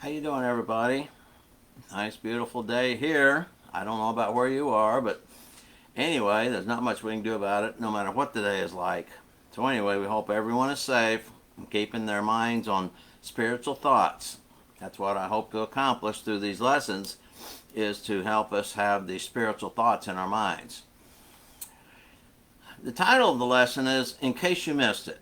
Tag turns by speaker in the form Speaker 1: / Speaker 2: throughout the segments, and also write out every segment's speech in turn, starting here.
Speaker 1: How you doing, everybody? Nice, beautiful day here. I don't know about where you are, but anyway, there's not much we can do about it, no matter what the day is like. So anyway, we hope everyone is safe and keeping their minds on spiritual thoughts. That's what I hope to accomplish through these lessons, is to help us have these spiritual thoughts in our minds. The title of the lesson is In Case You Missed It.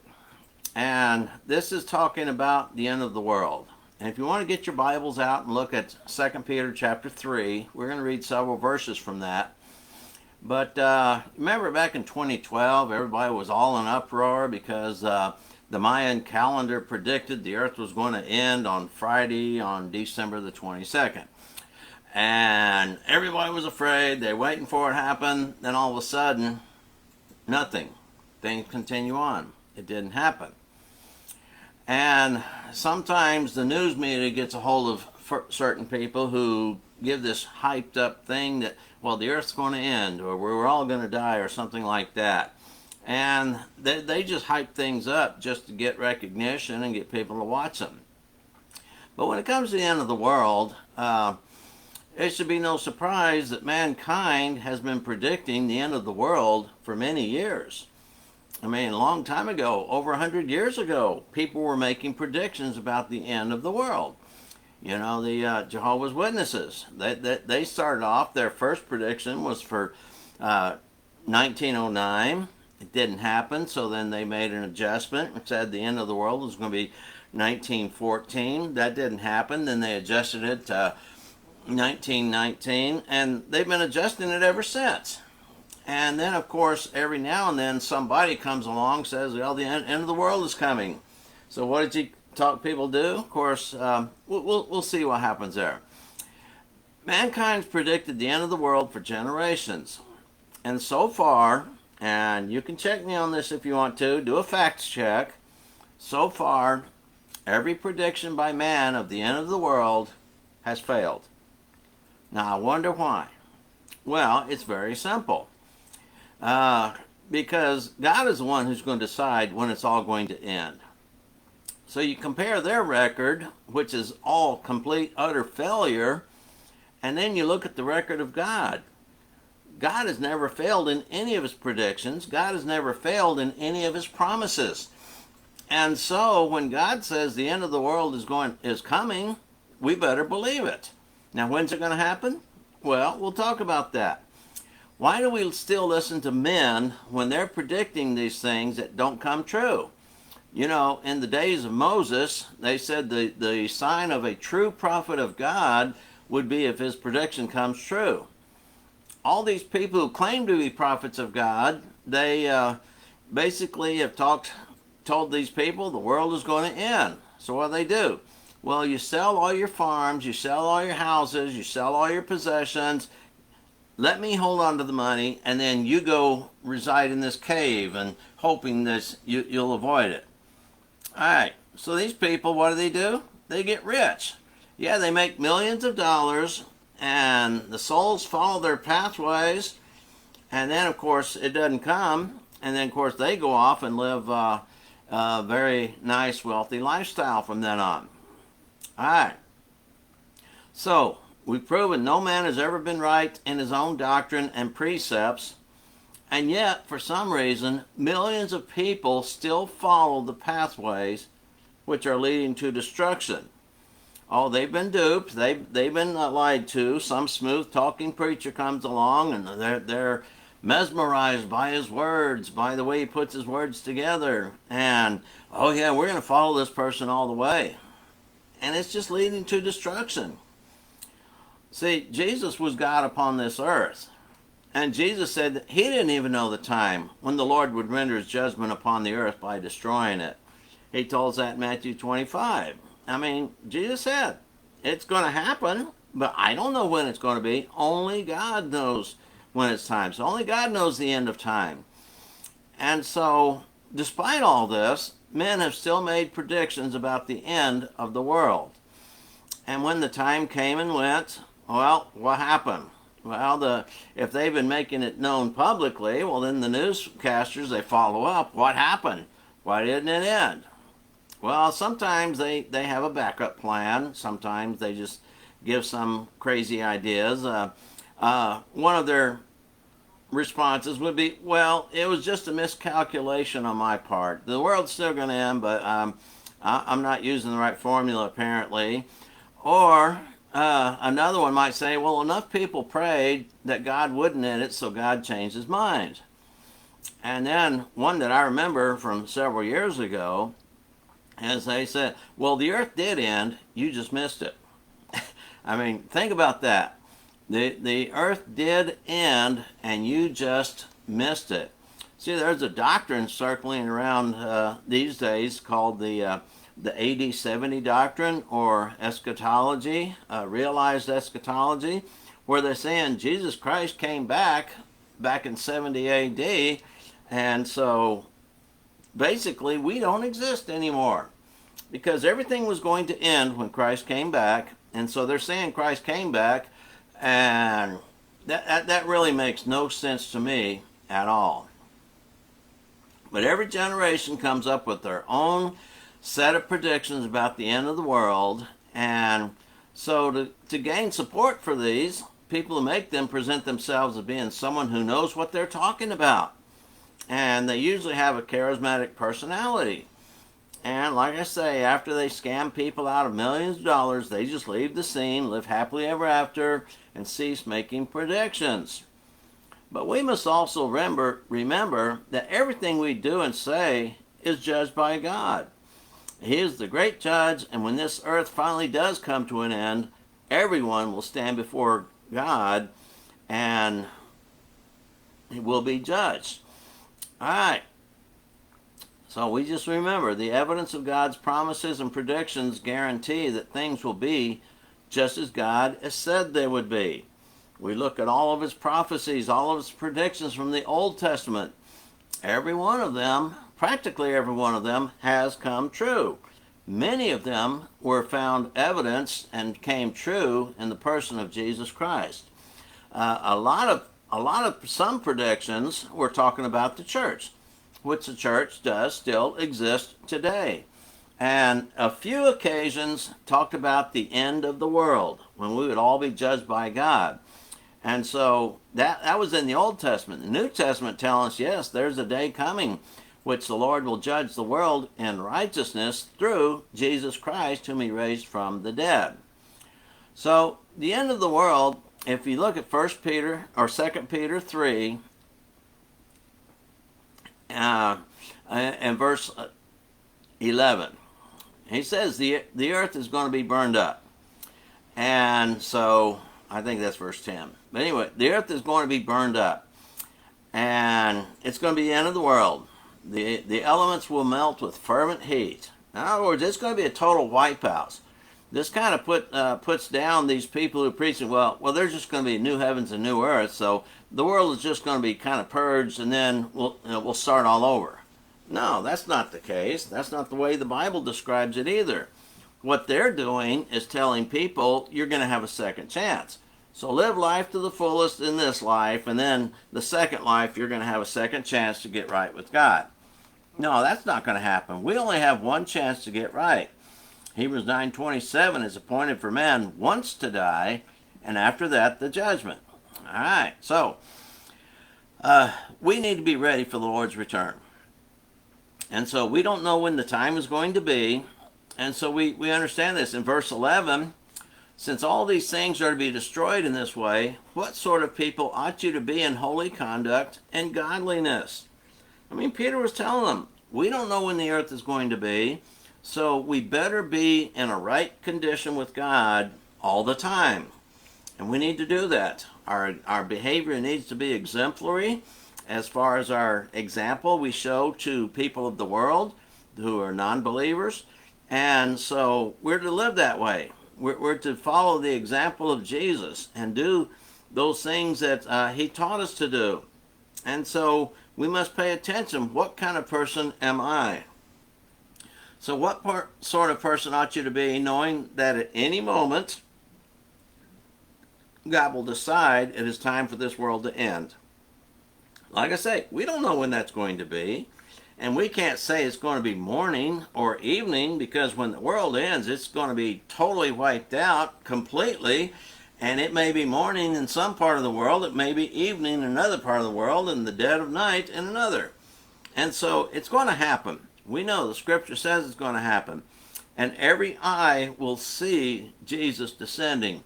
Speaker 1: And this is talking about the end of the world. And if you want to get your Bibles out and look at 2 Peter chapter 3, we're going to read several verses from that. But remember back in 2012, everybody was all in uproar because the Mayan calendar predicted the earth was going to end on Friday on December the 22nd. And everybody was afraid. They were waiting for it to happen. Then all of a sudden, nothing. Things continue on. It didn't happen. And sometimes the news media gets a hold of certain people who give this hyped up thing that, well, the earth's going to end, or we're all going to die, or something like that. And they just hype things up just to get recognition and get people to watch them. But when it comes to the end of the world, it should be no surprise that mankind has been predicting the end of the world for many years. I mean, a long time ago, over 100 years ago, people were making predictions about the end of the world. You know, the Jehovah's Witnesses, they started off, their first prediction was for 1909. It didn't happen, so then they made an adjustment and said the end of the world was going to be 1914. That didn't happen. Then they adjusted it to 1919, and they've been adjusting it ever since. And then, of course, every now and then somebody comes along and says, well, the end of the world is coming. So what did you talk people do? Of course, we'll see what happens there. Mankind's predicted the end of the world for generations. And so far, and you can check me on this if you want to, do a facts check. So far, every prediction by man of the end of the world has failed. Now, I wonder why. Well, it's very simple. Because God is the one who's going to decide when it's all going to end. So you compare their record, which is all complete, utter failure, and then you look at the record of God. God has never failed in any of his predictions. God has never failed in any of his promises. And so when God says the end of the world is coming, we better believe it. Now, when's it going to happen? Well, we'll talk about that. Why do we still listen to men when they're predicting these things that don't come true? You know, in the days of Moses, they said the sign of a true prophet of God would be if his prediction comes true. All these people who claim to be prophets of God, they basically have told these people the world is going to end. So what do? Well, you sell all your farms, you sell all your houses, you sell all your possessions. Let me hold on to the money, and then you go reside in this cave and hoping that you'll avoid it. All right, so these people, what do? They get rich. Yeah, they make millions of dollars, and the souls follow their pathways, and then, of course, it doesn't come, and then, of course, they go off and live a very nice, wealthy lifestyle from then on. All right, so we've proven no man has ever been right in his own doctrine and precepts, and yet, for some reason, millions of people still follow the pathways which are leading to destruction. Oh, they've been duped. They've been lied to. Some smooth-talking preacher comes along, and they're mesmerized by his words, by the way he puts his words together. And, oh yeah, we're going to follow this person all the way. And it's just leading to destruction. See, Jesus was God upon this earth. And Jesus said that he didn't even know the time when the Lord would render his judgment upon the earth by destroying it. He told us that in Matthew 25. I mean, Jesus said, it's going to happen, but I don't know when it's going to be. Only God knows when it's time. So only God knows the end of time. And so, despite all this, men have still made predictions about the end of the world. And when the time came and went, well, what happened? Well, if they've been making it known publicly, well, then the newscasters, they follow up. What happened? Why didn't it end? Well, sometimes they have a backup plan. Sometimes they just give some crazy ideas. One of their responses would be, well, it was just a miscalculation on my part. The world's still going to end, but I'm not using the right formula apparently. Or another one might say, well, enough people prayed that God wouldn't end it, so God changed his mind. And then one that I remember from several years ago is they said, well, the earth did end, you just missed it. I mean, think about that. The earth did end, and you just missed it. See, there's a doctrine circling around these days called the AD 70 doctrine, or eschatology, realized eschatology, where they're saying Jesus Christ came back in 70 AD, and so basically we don't exist anymore because everything was going to end when Christ came back, and so they're saying Christ came back, and that really makes no sense to me at all. But every generation comes up with their own set of predictions about the end of the world, and so to gain support for these, people who make them present themselves as being someone who knows what they're talking about. And they usually have a charismatic personality. And like I say, after they scam people out of millions of dollars, they just leave the scene, live happily ever after, and cease making predictions. But we must also remember that everything we do and say is judged by God. He is the great judge, and when this earth finally does come to an end, everyone will stand before God and he will be judged. All right. So we just remember the evidence of God's promises and predictions guarantee that things will be just as God has said they would be. We look at all of his prophecies, all of his predictions from the Old Testament. Every one of them, practically every one of them, has come true. Many of them were found evidence and came true in the person of Jesus Christ. A lot of some predictions were talking about the church, which the church does still exist today. And a few occasions talked about the end of the world, when we would all be judged by God. And so that was in the Old Testament. The New Testament telling us, yes, there's a day coming which the Lord will judge the world in righteousness through Jesus Christ, whom he raised from the dead. So the end of the world, if you look at 1 Peter or 2 Peter 3, and verse 11, he says the earth is going to be burned up. And so I think that's verse 10. But anyway, the earth is going to be burned up, and it's going to be the end of the world. The elements will melt with fervent heat. In other words, it's going to be a total wipeout. This kind of puts down these people who are preaching, well, there's just going to be new heavens and new earth, so the world is just going to be kind of purged, and then we'll start all over. No, that's not the case. That's not the way the Bible describes it either. What they're doing is telling people you're going to have a second chance. So live life to the fullest in this life, and then the second life you're going to have a second chance to get right with God. No, that's not going to happen. We only have one chance to get right. Hebrews 9:27 is appointed for man once to die, and after that the judgment. All right, so we need to be ready for the Lord's return. And so we don't know when the time is going to be, and so we understand this. In verse 11, since all these things are to be destroyed in this way, what sort of people ought you to be in holy conduct and godliness? I mean, Peter was telling them, we don't know when the earth is going to be, so we better be in a right condition with God all the time. And we need to do that. Our behavior needs to be exemplary as far as our example we show to people of the world who are non-believers. And so we're to live that way. We're to follow the example of Jesus and do those things that he taught us to do. And so we must pay attention. What kind of person am I? So what sort of person ought you to be, knowing that at any moment God will decide it is time for this world to end? Like I say, we don't know when that's going to be. And we can't say it's going to be morning or evening, because when the world ends, it's going to be totally wiped out completely. And it may be morning in some part of the world, it may be evening in another part of the world, and the dead of night in another. And so it's going to happen. We know the scripture says it's going to happen. And every eye will see Jesus descending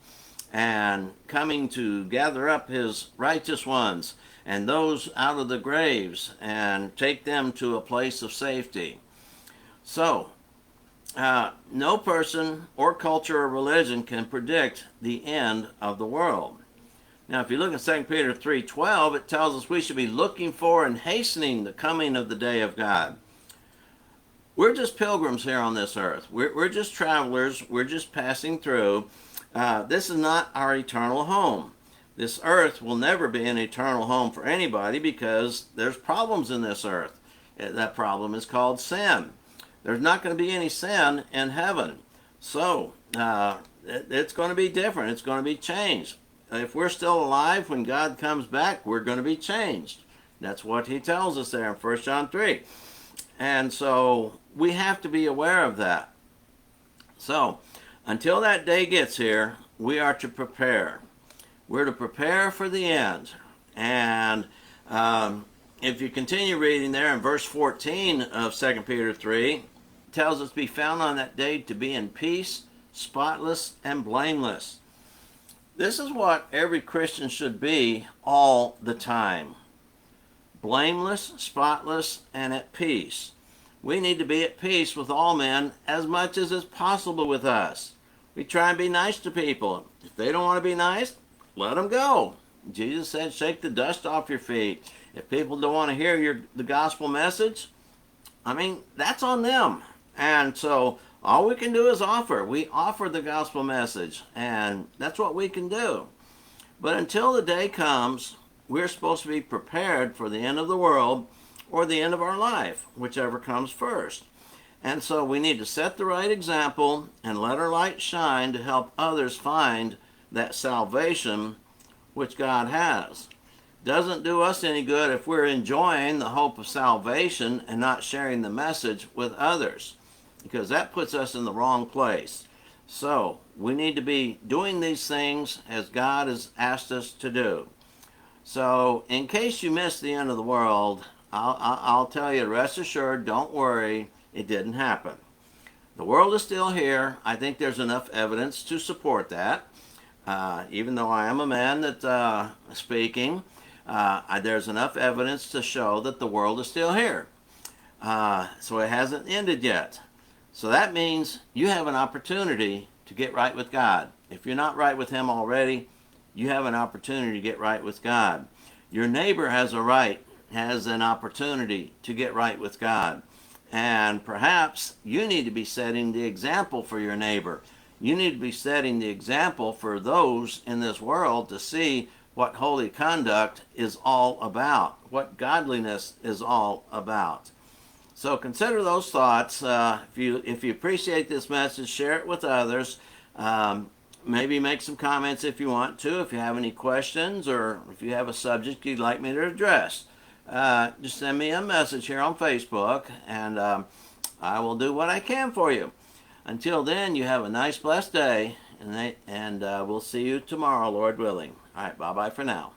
Speaker 1: and coming to gather up his righteous ones and those out of the graves and take them to a place of safety. So, no person or culture or religion can predict the end of the world. Now, if you look at 2 Peter 3:12, it tells us we should be looking for and hastening the coming of the day of God. We're just pilgrims here on this earth. We're just travelers. We're just passing through. This is not our eternal home. This earth will never be an eternal home for anybody, because there's problems in this earth. That problem is called sin. There's not going to be any sin in heaven. So it's going to be different. It's going to be changed. If we're still alive when God comes back, we're going to be changed. That's what he tells us there in 1 John 3. And so we have to be aware of that. So until that day gets here, we are to prepare. We're to prepare for the end. And if you continue reading there in verse 14 of 2 Peter 3, it tells us to be found on that day to be in peace, spotless, and blameless. This is what every Christian should be all the time. Blameless, spotless, and at peace. We need to be at peace with all men as much as is possible with us. We try and be nice to people. If they don't want to be nice, let them go. Jesus said, shake the dust off your feet. If people don't want to hear the gospel message, that's on them. And so all we can do is offer. We offer the gospel message, and that's what we can do. But until the day comes, we're supposed to be prepared for the end of the world or the end of our life, whichever comes first. And so we need to set the right example and let our light shine to help others find that salvation which God has. Doesn't do us any good if we're enjoying the hope of salvation and not sharing the message with others, because that puts us in the wrong place. So we need to be doing these things as God has asked us to do. So in case you missed the end of the world, I'll tell you, rest assured, don't worry, it didn't happen. The world is still here. I think there's enough evidence to support that. Even though I am a man that's speaking, there's enough evidence to show that the world is still here. So it hasn't ended yet. So that means you have an opportunity to get right with God. If you're not right with him already, you have an opportunity to get right with God. Your neighbor has an opportunity to get right with God. And perhaps you need to be setting the example for your neighbor. You need to be setting the example for those in this world to see what holy conduct is all about, what godliness is all about. So consider those thoughts. If you appreciate this message, share it with others. Maybe make some comments if you want to, if you have any questions, or if you have a subject you'd like me to address. Just send me a message here on Facebook, and I will do what I can for you. Until then, you have a nice, blessed day, and we'll see you tomorrow, Lord willing. All right, bye-bye for now.